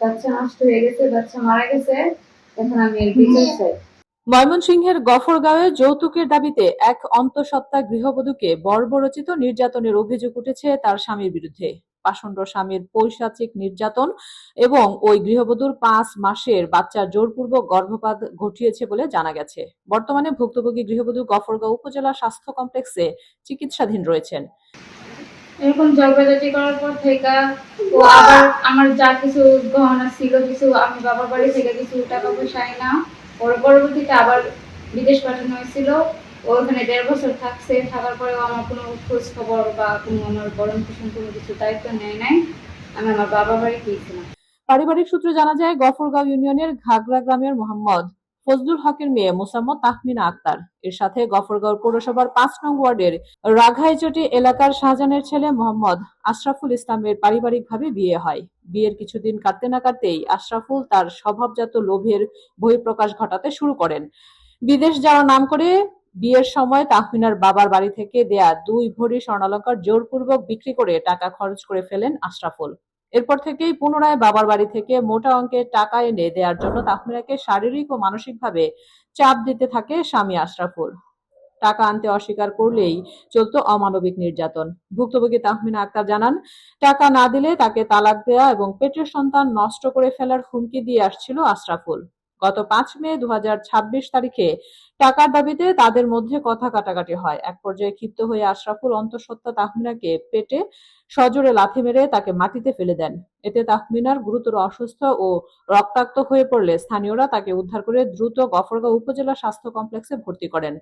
বাচ্চা নষ্ট হয়ে গেছে, বাচ্চা মারা গেছে। এখন আমি এর বিচার চাই। ময়মনসিংহের গফরগাঁওয়ে যৌতুকের দাবিতে এক অন্তঃসত্ত্বা গৃহবধূকে বর্বরচিত নির্যাতনের অভিযোগ উঠেছে তার স্বামীর বিরুদ্ধে। পাষণ্ড স্বামীর পৈশাচিক নির্যাতন এবং ওই গৃহবধূর 5 মাসের বাচ্চার জোরপূর্বক গর্ভপাত ঘটিয়েছে বলে জানা গেছে। বর্তমানে ভুক্তভোগী গৃহবধূ গফরগাঁও উপজেলা স্বাস্থ্য কমপ্লেক্সে চিকিৎসাধীন রয়েছেন। এরকম ঝগড়াঝাটি করার পর থেকে ও আবার আমার যা কিছু গহনা ছিল, কিছু আমি বাবার বাড়ি থেকে কিছু টাকা পয়সা আইনা ওর পরবর্তীতে আবার বিদেশ পাঠানো হয়েছিল। ও ওখানে 1.5 বছর থাকছে। থাকার পরেও আমার কোনো খোঁজ খবর বা কোনো আমার ভরণ পোষণ কোনো কিছু দায়িত্ব নেয় নাই। আমি আমার বাবার বাড়ি গিয়েছিলাম। পারিবারিক সূত্রে জানা যায়, গফরগাঁও ইউনিয়নের ঘাগড়া গ্রামের মোহাম্মদ ফজলুল হকের মেয়ে মোসাম্মদ তাহমিনা আক্তার এর সাথে গফরগাঁও পৌরসভার 5 নং ওয়ার্ডের রাঘাইচটি এলাকার শাহজাহানের ছেলে মোহাম্মদ আশরাফুল ইসলামের পারিবারিকভাবে বিয়ে হয়। বিয়ের কিছুদিন কাটতে না কাটতেই আশরাফুল তার স্বভাবজাত লোভের বহিঃপ্রকাশ ঘটাতে শুরু করেন। বিদেশ যাওয়ার নাম করে বিয়ের সময় তাহমিনার বাবার বাড়ি থেকে দেয়া 2 ভরি স্বর্ণালংকার জোরপূর্বক বিক্রি করে টাকা খরচ করে ফেলেন আশরাফুল। এরপর থেকেই পুনরায় বাবার বাড়ি থেকে মোটা অঙ্কের টাকা এনে দেওয়ার জন্য তাহমিনাকে শারীরিক ও মানসিকভাবে চাপ দিতে থাকে স্বামী আশরাফুল। টাকা আনতে অস্বীকার করলেই চলত অমানবিক নির্যাতন। ভুক্তভোগী তাহমিনা আক্তার জানান, টাকা না দিলে তাকে তালাক দেয়া এবং পেটের সন্তান নষ্ট করে ফেলার হুমকি দিয়ে আসছিল আশরাফুল। গত 5 মে 2026 তারিখে টাকার দাবিতে তাদের মধ্যে কথা কাটাকাটি হয়। এক পর্যায়ে ক্ষিপ্ত হয়ে আশরাফুল অন্তঃসত্ত্বা তাহমিনাকে পেটে সজোরে লাথি মেরে তাকে মাটিতে ফেলে দেন। এতে তাহমিনার গুরুতর অসুস্থ ও রক্তাক্ত হয়ে পড়লে স্থানীয়রা তাকে উদ্ধার করে দ্রুত গফরগাঁও উপজেলা স্বাস্থ্য কমপ্লেক্সে ভর্তি করেন।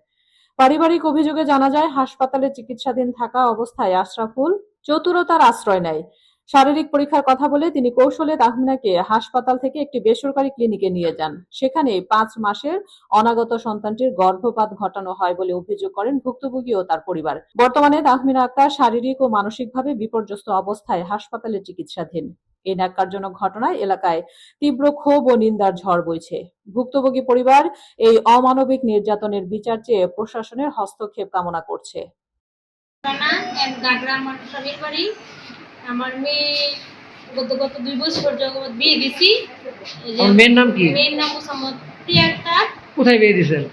পারিবারিক অভিযোগে জানা যায়, হাসপাতালে চিকিৎসাধীন থাকা অবস্থায় আশরাফুল চতুরতার আশ্রয় নেয়। শারীরিক পরীক্ষার কথা বলে তিনি কৌশলে তাহমিনাকে হাসপাতাল থেকে একটি বেসরকারি ক্লিনিকে নিয়ে যান। সেখানে 5 মাসের অনাগত সন্তানটির গর্ভপাত ঘটানো হয় বলে অভিযোগ করেন ভুক্তভোগী ও তার পরিবার। বর্তমানে তাহমিনা আক্তার শারীরিক ও মানসিকভাবে বিপর্যস্ত অবস্থায় হাসপাতালে চিকিৎসাধীন। এই ন্যাক্কারজনক ঘটনায় এলাকায় তীব্র ক্ষোভ ও নিন্দার ঝড় বইছে। ভুক্তভোগী পরিবার এই অমানবিক নির্যাতনের বিচার চেয়ে প্রশাসনের হস্তক্ষেপ কামনা করছে। আমার মেয়ে গত 2 বছর যাবত বিয়ে দিছি। ওর মেয়ের নাম কি? মেয়ের নাম মোসাম্মদ প্রিয়া আক্তার। কোথায় বিয়ে দিছেন?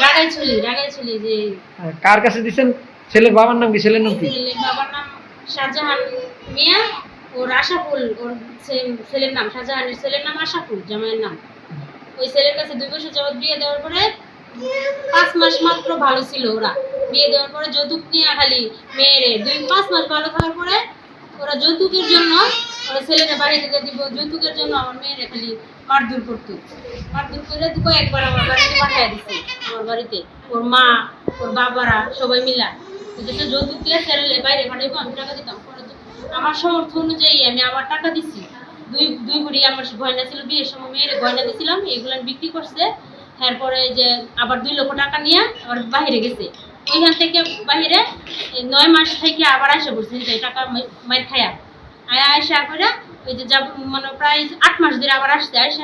রাগাইছড়ি যে। কার কাছে দিছেন? ছেলের বাবার নাম কি? ছেলের নাম কি? বাবার নাম শাহজাহান মিয়া, ওর আশাফুল। ওর ছেলের নাম শাহজাহানের ছেলের নাম আশাফুল, জামাইয়ের নাম। ওই ছেলের কাছে 2 বছর যাবত বিয়ে দেওয়ার পরে 5 মাস মাত্র ভালো ছিল ওরা। বিয়ে দেওয়ার পরে যৌতুক নিয়ে খালি মেয়েরে 5 মাস ভালো থাকার পরে ওরা যৌতুকের জন্য ওরা ছেলেরা বাড়ি থেকে দিব, যৌতুকের জন্য আমার মেয়েরে খালি মারধর করতো। মারধর করে একবার আমার বাড়িতে পাঠিয়ে দিচ্ছে। আমার বাড়িতে ওর মা, ওর বাবারা সবাই মিলা যৌতুক দিয়ে ছেলে বাইরে পাঠাইবো, আমি টাকা দিতাম। আমার সামর্থ্য অনুযায়ী আমি আবার টাকা দিচ্ছি। দুই ভরি আমার গয়না ছিল, বিয়ের সময় মেয়ের গয়না দিয়েছিলাম, এগুলো বিক্রি করছে। তারপরে যে আবার 2 লক্ষ টাকা নিয়ে আবার বাইরে গেছে। ওইখান থেকে বাইরে 9 মাস থেকে আবার আসে বলছে টাকা মায়ের খায়া আসা করে ওই যে যাব মানে প্রায় 8 মাস ধরে আবার আসছে। আসা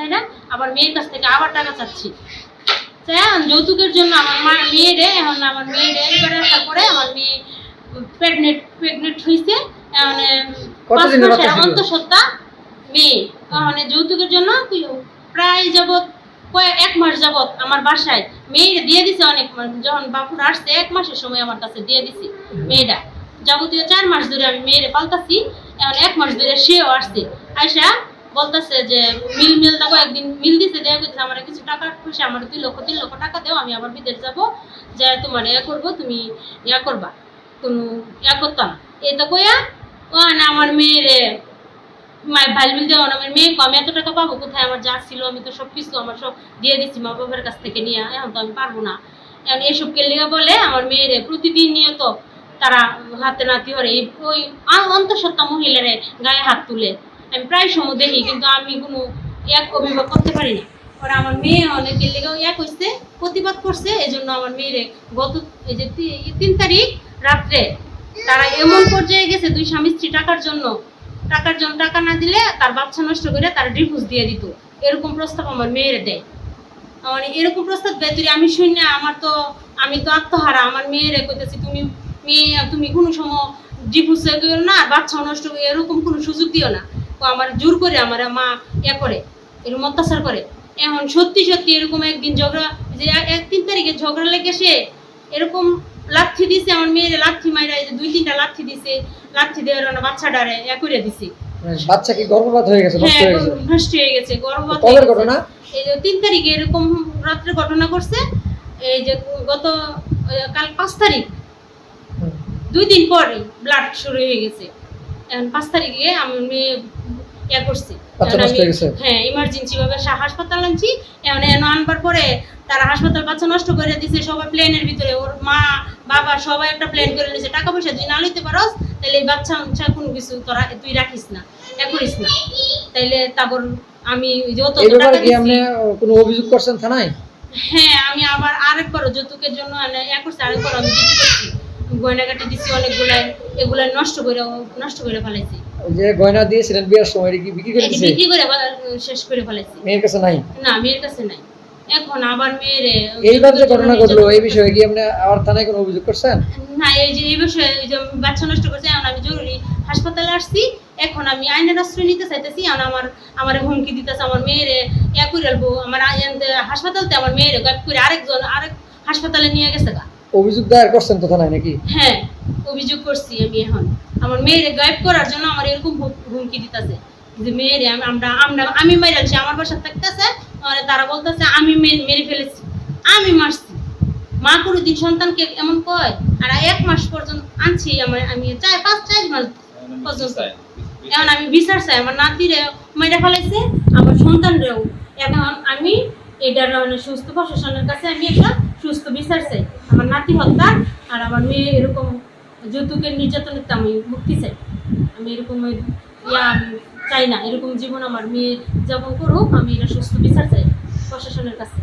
আবার মেয়ের কাছ থেকে আবার টাকা চাচ্ছি যৌতুকের জন্য। আমার মেয়েরে এখন আমার মেয়েরে এবার আসার পরে আমার মেয়ে প্রেগনেন্ট হয়েছে। মানে 5 মাসের অন্তঃসত্ত্বা মেয়ে। মানে যৌতুকের জন্য প্রায় যাবত 1 মাস যাবত আমার বাসায় মেয়েরা দিয়ে দিছে। অনেক যখন বাপুর আসছে 1 মাসের সময় আমার কাছে দিয়ে দিছি মেয়েরা। যাবতীয় 4 মাস ধরে আমি মেয়েরে পালতাছি। এখন 1 মাস ধরে সেও আসছে। আয়সা বলতেছে যে মিল দেবো। একদিন মিল দিছে, দেওয়া করছে আমার কিছু টাকা পয়সা, আমার 2 লক্ষ 3 লক্ষ টাকা দেও, আমি আবার বিদেশ যাবো, যা তোমার করবো, তুমি করবা, কোনো করতাম না। এটা কইয়া ও না আমার মেয়েরে ভাইবিল দেওয়া আমার মেয়ে আমি এত টাকা পাবো কোথায়? আমার যা ছিল আমি তো সবকিছু আমার সব দিয়ে দিচ্ছি মা বাবার কাছ থেকে নিয়ে। এখন তো আমি পারবো না। এখন এইসব কেলিগা বলে আমার মেয়েরে প্রতিদিন নিয়ত তারা হাতে নাতি হরে ওই অন্তঃসত্ত্বা মহিলারে গায়ে হাত তুলে আমি প্রায় সময় দেখি, কিন্তু আমি কোনো অভিযোগ করতে পারি না। ওরা আমার মেয়ে অনেক কেলিগাও করছে, প্রতিবাদ করছে। এই জন্য আমার মেয়েরে গত এই যে 3 তারিখ রাত্রে তারা এমন পর্যায়ে গেছে, 2 স্বামী স্ত্রী টাকার জন্য টাকা না দিলে তার বাচ্চা নষ্ট করে তার ডিভোর্স দিয়ে দিত। এরকম প্রস্তাব আমার মেয়েরে দেয়। মানে এরকম প্রস্তাব দেয় তুই আমি শুনি না। আমি তো আত্মহারা। আমার মেয়েরে কইতেছি তুমি কোনো সময় ডিভোর্স না, বাচ্চা নষ্ট এরকম কোনো সুযোগ দিও না। ও আমার জোর করে আমার মা করে এরকম অত্যাচার করে। এখন সত্যি সত্যি এরকম একদিন ঝগড়া, যে 3 তারিখে ঝগড়া লেগে সে এরকম লাথি দিছে আমার মেয়ের, লাথি মাইরা এই যে 2-3টা লাথি দিছে, লাথি দেওয়ার না বাচ্চাটারে করে দিছে। বাচ্চা কি গর্ভপাত হয়ে গেছে, নষ্ট হ্যাঁ হয়ে গেছে? নষ্ট হয়ে গেছে, গর্ভপাত হয়ে কবের গেছে। ঘটনা? এই যে 3 তারিখে এরকম রাত্রে ঘটনা করছে, এই যে গত কাল 5 তারিখ, 2 দিন পরে ব্লাড শুরু হয়ে গেছে। এখন 5 তারিখে আমি মেয়ে করছি, বাচ্চা নষ্ট হয়ে গেছে? হ্যাঁ ইমার্জেন্সি ভাবে হাসপাতাল আনছি। এখন আনবার পরে তারা হাসপাতাল বাচ্চা নষ্ট করে দিছে, সবাই প্লেনের ভিতরে, ওর মা বাবা সবাই একটা প্লেন করে নিয়েছে। টাকা পয়সা যদি না লইতে পারস তাহলে এই বাচ্চা কোনো কিছু তোরা তুই রাখিস না, করিস না। তাইলে তারপর আমি যত এই টাকা ব্যাপারে কি আপনি দিচ্ছি, কোনো অভিযোগ করছেন থানায়? হ্যাঁ আমি আবার আরেকবার যৌতুকের জন্য করছি, আরেকবার আমি জিডি করছি, গয়নাগাটি দিচ্ছি অনেকগুলাই, এগুলা নষ্ট করে ফেলাইছি। ওই যে গয়না দিয়েছিলেন বিয়ার সময়, এটা কি বিক্রি করে এটি দিয়েছে? বিক্রি করে শেষ করে ফেলাইছি। মেয়ের কাছে নাই? না মেয়ের কাছে নাই। এখন আবার মেয়েরে এইবার যে ঘটনা ঘটলো এই বিষয়ে কি আপনি আবার থানায় কোনো অভিযোগ করছেন? না, এই বিষয়ে এই যে বাচ্চা নষ্ট করছে, এখন আমি জরুরি হাসপাতালে আসছি। এখন আমি আইনের আশ্রয় নিতে চাইতেছি। এখন আমার হুমকি দিতেছে, আমার মেয়েরে করে আলবো, আমার হাসপাতালতে আমার মেয়েরে গায়েব করে আরেক হাসপাতালে নিয়ে গেছে গা। অভিযোগ দায়ের করছেন তো থানায় নাকি? হ্যাঁ অভিযোগ করছি আমি। এখন আমার মেয়েরে গায়েব করার জন্য আমার এরকম হুমকি দিতেছে যে মেয়েরে আমি মাইরালছি, আমার বাসায় থাকতেছে, তারা বলতেছে আমি মেরে ফেলেছি, আমি মারছি। মা কোনোদিন সন্তানকে এমন কয়? আর 1 মাস পর্যন্ত আনছি, আমি 4 মাস পর্যন্ত। এখন আমি বিচার চাই, আমার নাতিরে মেরে ফেলাইছে, আমার সন্তানরেও। এখন আমি এটার সুস্থ প্রশাসনের কাছে আমি একটা সুস্থ বিচার চাই। আমার নাতি হত্যা আর আমার মেয়ে এরকম যৌতুকের নির্যাতনের আমি মুক্তি চাই। আমি এরকম আমি চাই না, এরকম জীবন আমার মেয়ে যাপন করুক। আমি এটা সুস্থ বিচার চাই প্রশাসনের কাছে।